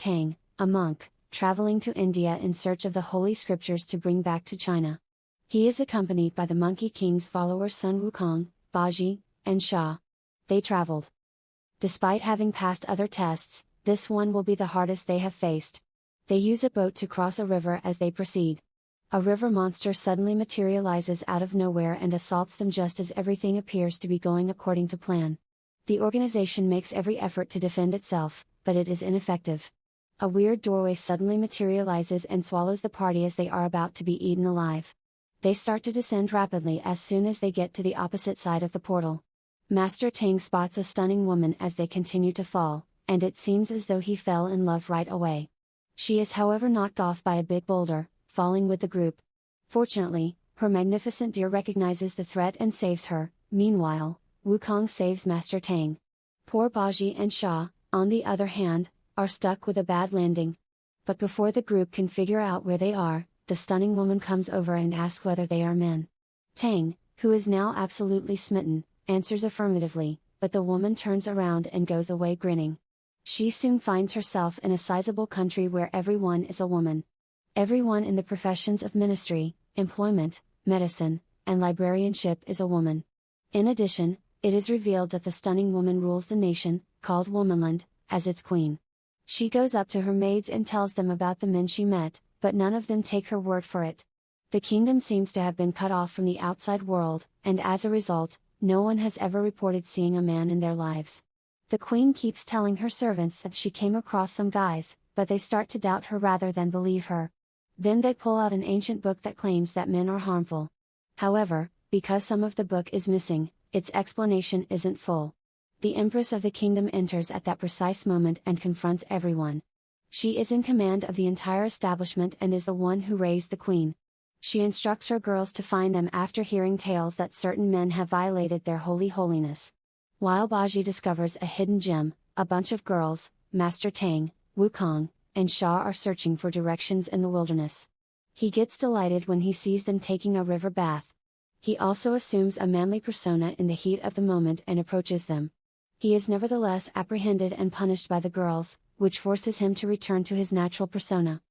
Tang, a monk, traveling to India in search of the Holy Scriptures to bring back to China. He is accompanied by the Monkey King's followers Sun Wukong, Baji, and Sha. They traveled. Despite having passed other tests, this one will be the hardest they have faced. They use a boat to cross a river as they proceed. A river monster suddenly materializes out of nowhere and assaults them just as everything appears to be going according to plan. The organization makes every effort to defend itself, but it is ineffective. A weird doorway suddenly materializes and swallows the party as they are about to be eaten alive. They start to descend rapidly as soon as they get to the opposite side of the portal. Master Tang spots a stunning woman as they continue to fall, and it seems as though he fell in love right away. She is however knocked off by a big boulder, falling with the group. Fortunately, her magnificent deer recognizes the threat and saves her. Meanwhile, Wukong saves Master Tang. Poor Baji and Sha, on the other hand, are stuck with a bad landing. But before the group can figure out where they are, the stunning woman comes over and asks whether they are men. Tang, who is now absolutely smitten, answers affirmatively, but the woman turns around and goes away grinning. She soon finds herself in a sizable country where everyone is a woman. Everyone in the professions of ministry, employment, medicine, and librarianship is a woman. In addition, it is revealed that the stunning woman rules the nation, called Womanland, as its queen. She goes up to her maids and tells them about the men she met, but none of them take her word for it. The kingdom seems to have been cut off from the outside world, and as a result, no one has ever reported seeing a man in their lives. The queen keeps telling her servants that she came across some guys, but they start to doubt her rather than believe her. Then they pull out an ancient book that claims that men are harmful. However, because some of the book is missing, its explanation isn't full. The Empress of the kingdom enters at that precise moment and confronts everyone. She is in command of the entire establishment and is the one who raised the queen. She instructs her girls to find them after hearing tales that certain men have violated their holy holiness. While Baji discovers a hidden gem, a bunch of girls, Master Tang, Wukong, and Sha are searching for directions in the wilderness. He gets delighted when he sees them taking a river bath. He also assumes a manly persona in the heat of the moment and approaches them. He is nevertheless apprehended and punished by the girls, which forces him to return to his natural persona.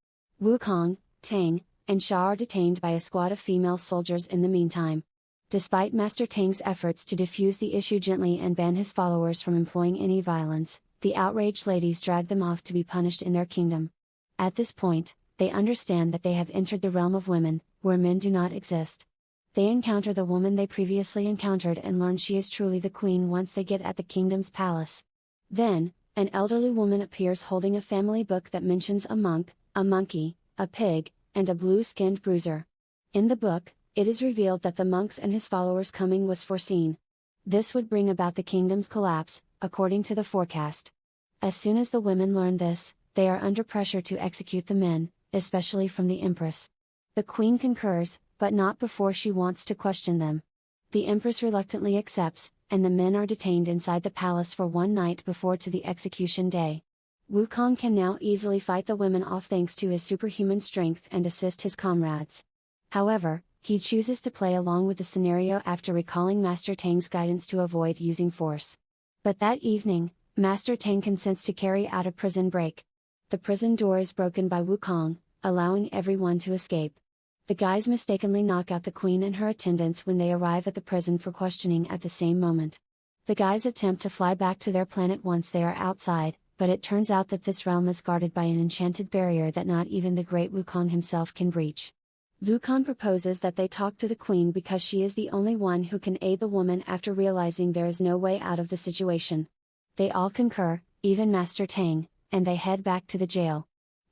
Wukong, Tang, and Sha are detained by a squad of female soldiers in the meantime. Despite Master Tang's efforts to defuse the issue gently and ban his followers from employing any violence, the outraged ladies drag them off to be punished in their kingdom. At this point, they understand that they have entered the realm of women, where men do not exist. They encounter the woman they previously encountered and learn she is truly the queen once they get at the kingdom's palace. Then, an elderly woman appears holding a family book that mentions a monk, a monkey, a pig, and a blue-skinned bruiser. In the book, it is revealed that the monk's and his followers' coming was foreseen. This would bring about the kingdom's collapse, according to the forecast. As soon as the women learn this, they are under pressure to execute the men, especially from the Empress. The queen concurs, but not before she wants to question them. The Empress reluctantly accepts, and the men are detained inside the palace for one night before to the execution day. Wukong can now easily fight the women off thanks to his superhuman strength and assist his comrades. However, he chooses to play along with the scenario after recalling Master Tang's guidance to avoid using force. But that evening, Master Tang consents to carry out a prison break. The prison door is broken by Wukong, allowing everyone to escape. The guys mistakenly knock out the queen and her attendants when they arrive at the prison for questioning at the same moment. The guys attempt to fly back to their planet once they are outside, but it turns out that this realm is guarded by an enchanted barrier that not even the great Wukong himself can breach. Wukong proposes that they talk to the queen because she is the only one who can aid the woman after realizing there is no way out of the situation. They all concur, even Master Tang, and they head back to the jail.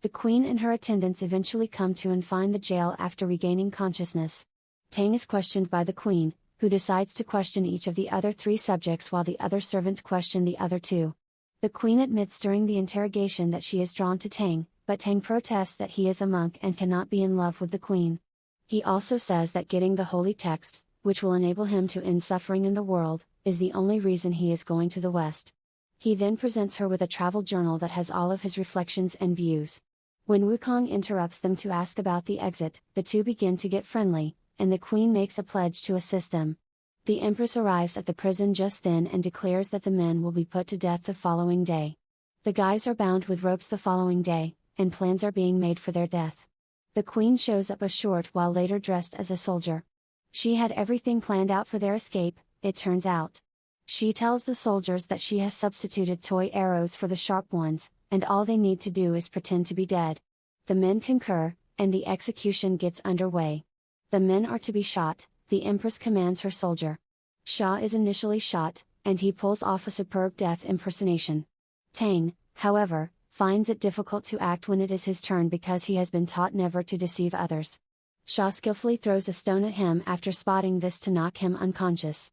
The queen and her attendants eventually come to and find the jail after regaining consciousness. Tang is questioned by the queen, who decides to question each of the other three subjects while the other servants question the other two. The queen admits during the interrogation that she is drawn to Tang, but Tang protests that he is a monk and cannot be in love with the queen. He also says that getting the holy texts, which will enable him to end suffering in the world, is the only reason he is going to the West. He then presents her with a travel journal that has all of his reflections and views. When Wukong interrupts them to ask about the exit, the two begin to get friendly, and the queen makes a pledge to assist them. The Empress arrives at the prison just then and declares that the men will be put to death the following day. The guys are bound with ropes the following day, and plans are being made for their death. The queen shows up a short while later dressed as a soldier. She had everything planned out for their escape, it turns out. She tells the soldiers that she has substituted toy arrows for the sharp ones, and all they need to do is pretend to be dead. The men concur, and the execution gets underway. The men are to be shot, the Empress commands her soldier. Sha is initially shot, and he pulls off a superb death impersonation. Tang, however, finds it difficult to act when it is his turn because he has been taught never to deceive others. Sha skillfully throws a stone at him after spotting this to knock him unconscious.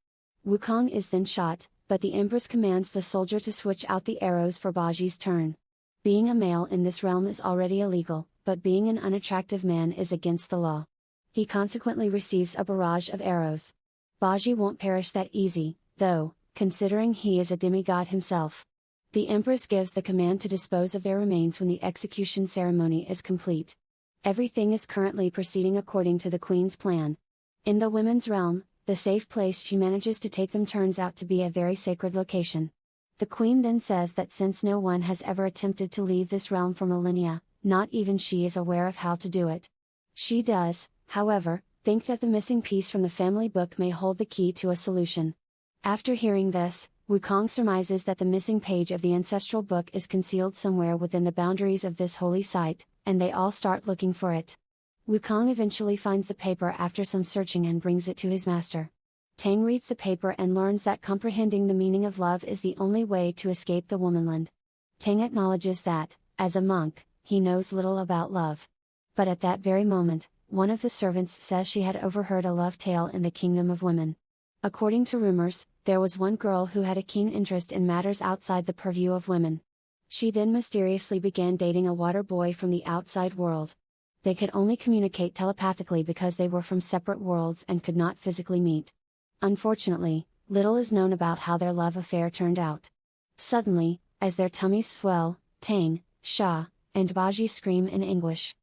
Wukong is then shot, but the Empress commands the soldier to switch out the arrows for Baji's turn. Being a male in this realm is already illegal, but being an unattractive man is against the law. He consequently receives a barrage of arrows. Baji won't perish that easy, though, considering he is a demigod himself. The Empress gives the command to dispose of their remains when the execution ceremony is complete. Everything is currently proceeding according to the Queen's plan. In the women's realm, the safe place she manages to take them turns out to be a very sacred location. The Queen then says that since no one has ever attempted to leave this realm for millennia, not even she is aware of how to do it. She does, however, think that the missing piece from the family book may hold the key to a solution. After hearing this, Wukong surmises that the missing page of the ancestral book is concealed somewhere within the boundaries of this holy site, and they all start looking for it. Wukong eventually finds the paper after some searching and brings it to his master. Tang reads the paper and learns that comprehending the meaning of love is the only way to escape the womanland. Tang acknowledges that, as a monk, he knows little about love. But at that very moment, one of the servants says she had overheard a love tale in the kingdom of women. According to rumors, there was one girl who had a keen interest in matters outside the purview of women. She then mysteriously began dating a water boy from the outside world. They could only communicate telepathically because they were from separate worlds and could not physically meet. Unfortunately, little is known about how their love affair turned out. Suddenly, as their tummies swell, Tang, Sha, and Baji scream in anguish.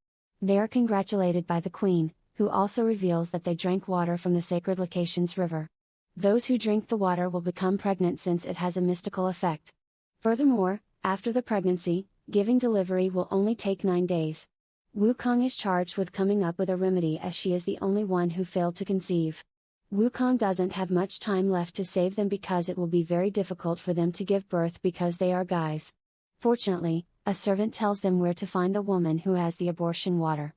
They are congratulated by the Queen, who also reveals that they drank water from the sacred location's river. Those who drink the water will become pregnant since it has a mystical effect. Furthermore, after the pregnancy, giving delivery will only take 9 days. Wukong is charged with coming up with a remedy as she is the only one who failed to conceive. Wukong doesn't have much time left to save them because it will be very difficult for them to give birth because they are guys. Fortunately, a servant tells them where to find the woman who has the abortion water.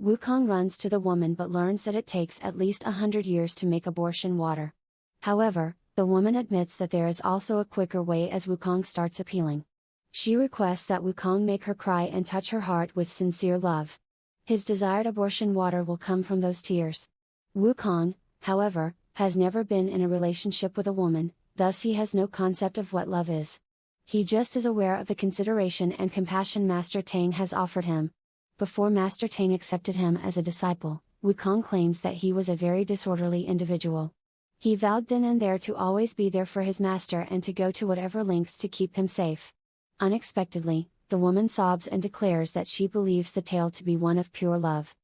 Wukong runs to the woman but learns that it takes at least 100 years to make abortion water. However, the woman admits that there is also a quicker way as Wukong starts appealing. She requests that Wukong make her cry and touch her heart with sincere love. His desired abortion water will come from those tears. Wukong, however, has never been in a relationship with a woman, thus he has no concept of what love is. He just is aware of the consideration and compassion Master Tang has offered him. Before Master Tang accepted him as a disciple, Wukong claims that he was a very disorderly individual. He vowed then and there to always be there for his master and to go to whatever lengths to keep him safe. Unexpectedly, the woman sobs and declares that she believes the tale to be one of pure love.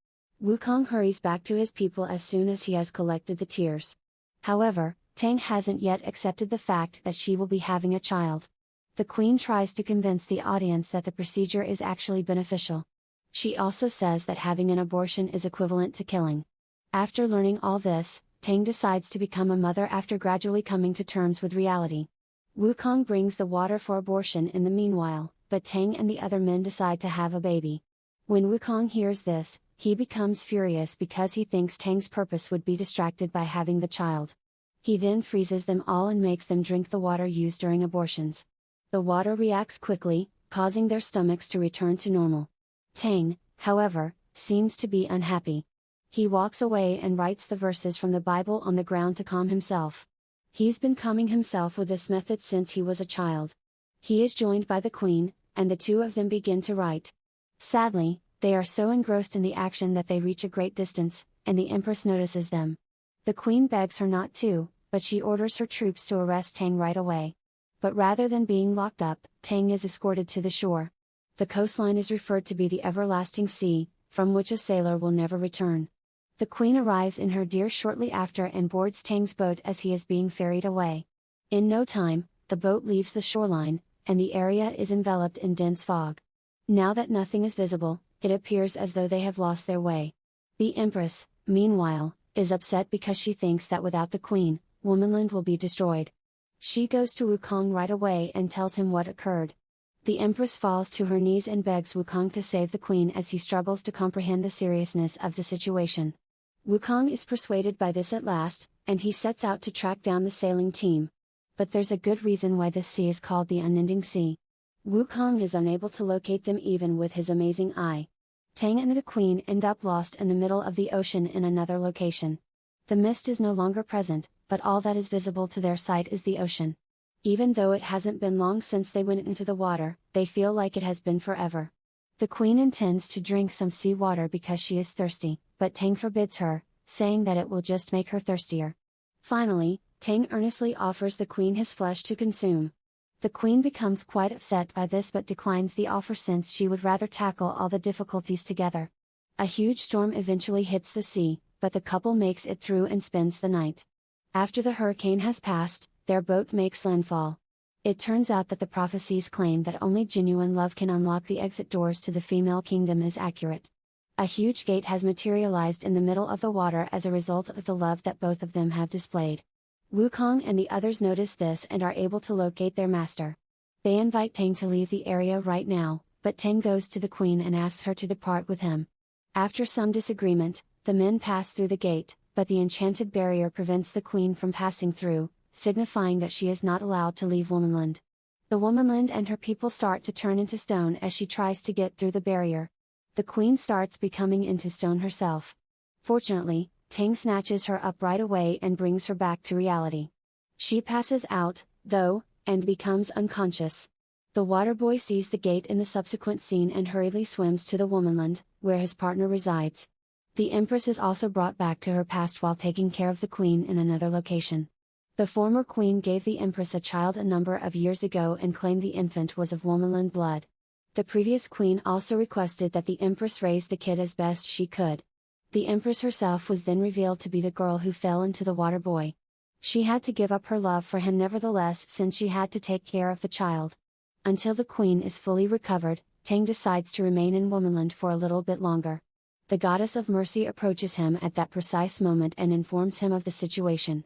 Wukong hurries back to his people as soon as he has collected the tears. However, Tang hasn't yet accepted the fact that she will be having a child. The Queen tries to convince the audience that the procedure is actually beneficial. She also says that having an abortion is equivalent to killing. After learning all this, Tang decides to become a mother after gradually coming to terms with reality. Wukong brings the water for abortion in the meanwhile, but Tang and the other men decide to have a baby. When Wukong hears this, he becomes furious because he thinks Tang's purpose would be distracted by having the child. He then freezes them all and makes them drink the water used during abortions. The water reacts quickly, causing their stomachs to return to normal. Tang, however, seems to be unhappy. He walks away and writes the verses from the Bible on the ground to calm himself. He's been calming himself with this method since he was a child. He is joined by the Queen, and the two of them begin to write. Sadly, they are so engrossed in the action that they reach a great distance, and the Empress notices them. The Queen begs her not to, but she orders her troops to arrest Tang right away. But rather than being locked up, Tang is escorted to the shore. The coastline is referred to be the everlasting sea, from which a sailor will never return. The Queen arrives in her deer shortly after and boards Tang's boat as he is being ferried away. In no time, the boat leaves the shoreline, and the area is enveloped in dense fog. Now that nothing is visible, it appears as though they have lost their way. The Empress, meanwhile, is upset because she thinks that without the Queen, Womanland will be destroyed. She goes to Wukong right away and tells him what occurred. The Empress falls to her knees and begs Wukong to save the Queen as he struggles to comprehend the seriousness of the situation. Wukong is persuaded by this at last, and he sets out to track down the sailing team. But there's a good reason why this sea is called the Unending Sea. Wukong is unable to locate them even with his amazing eye. Tang and the Queen end up lost in the middle of the ocean in another location. The mist is no longer present, but all that is visible to their sight is the ocean. Even though it hasn't been long since they went into the water, they feel like it has been forever. The Queen intends to drink some sea water because she is thirsty, but Tang forbids her, saying that it will just make her thirstier. Finally, Tang earnestly offers the Queen his flesh to consume. The Queen becomes quite upset by this but declines the offer since she would rather tackle all the difficulties together. A huge storm eventually hits the sea, but the couple makes it through and spends the night. After the hurricane has passed, their boat makes landfall. It turns out that the prophecies claim that only genuine love can unlock the exit doors to the female kingdom is accurate. A huge gate has materialized in the middle of the water as a result of the love that both of them have displayed. Wukong and the others notice this and are able to locate their master. They invite Tang to leave the area right now, but Tang goes to the Queen and asks her to depart with him. After some disagreement, the men pass through the gate, but the enchanted barrier prevents the Queen from passing through, signifying that she is not allowed to leave Womanland. The Womanland and her people start to turn into stone as she tries to get through the barrier. The Queen starts becoming into stone herself. Fortunately, Tang snatches her up right away and brings her back to reality. She passes out, though, and becomes unconscious. The water boy sees the gate in the subsequent scene and hurriedly swims to the Womanland, where his partner resides. The Empress is also brought back to her past while taking care of the Queen in another location. The former Queen gave the Empress a child a number of years ago and claimed the infant was of Womanland blood. The previous Queen also requested that the Empress raise the kid as best she could. The Empress herself was then revealed to be the girl who fell into the water boy. She had to give up her love for him nevertheless since she had to take care of the child. Until the Queen is fully recovered, Tang decides to remain in Womanland for a little bit longer. The Goddess of Mercy approaches him at that precise moment and informs him of the situation.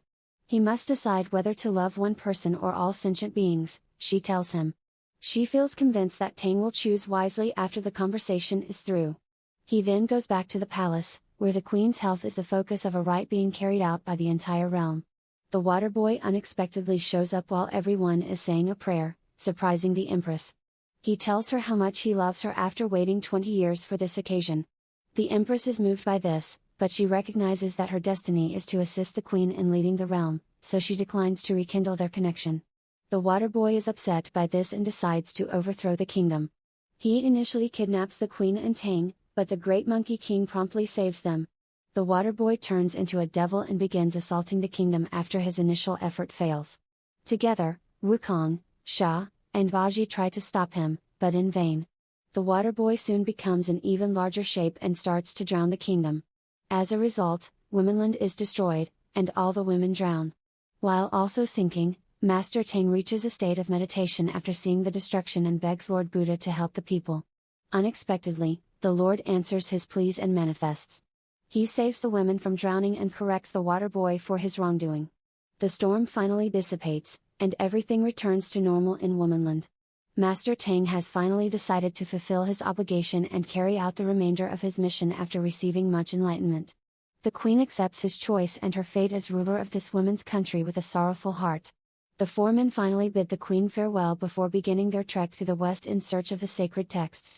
He must decide whether to love one person or all sentient beings, she tells him. She feels convinced that Tang will choose wisely after the conversation is through. He then goes back to the palace, where the Queen's health is the focus of a rite being carried out by the entire realm. The water boy unexpectedly shows up while everyone is saying a prayer, surprising the Empress. He tells her how much he loves her after waiting 20 years for this occasion. The Empress is moved by this, but she recognizes that her destiny is to assist the Queen in leading the realm, so she declines to rekindle their connection. The water boy is upset by this and decides to overthrow the kingdom. He initially kidnaps the Queen and Tang, but the Great Monkey King promptly saves them. The water boy turns into a devil and begins assaulting the kingdom after his initial effort fails. Together, Wukong, Sha, and Baji try to stop him, but in vain. The water boy soon becomes an even larger shape and starts to drown the kingdom. As a result, Womanland is destroyed, and all the women drown. While also sinking, Master Tang reaches a state of meditation after seeing the destruction and begs Lord Buddha to help the people. Unexpectedly, the Lord answers his pleas and manifests. He saves the women from drowning and corrects the water boy for his wrongdoing. The storm finally dissipates, and everything returns to normal in Womanland. Master Tang has finally decided to fulfill his obligation and carry out the remainder of his mission after receiving much enlightenment. The Queen accepts his choice and her fate as ruler of this woman's country with a sorrowful heart. The four men finally bid the Queen farewell before beginning their trek to the west in search of the sacred texts.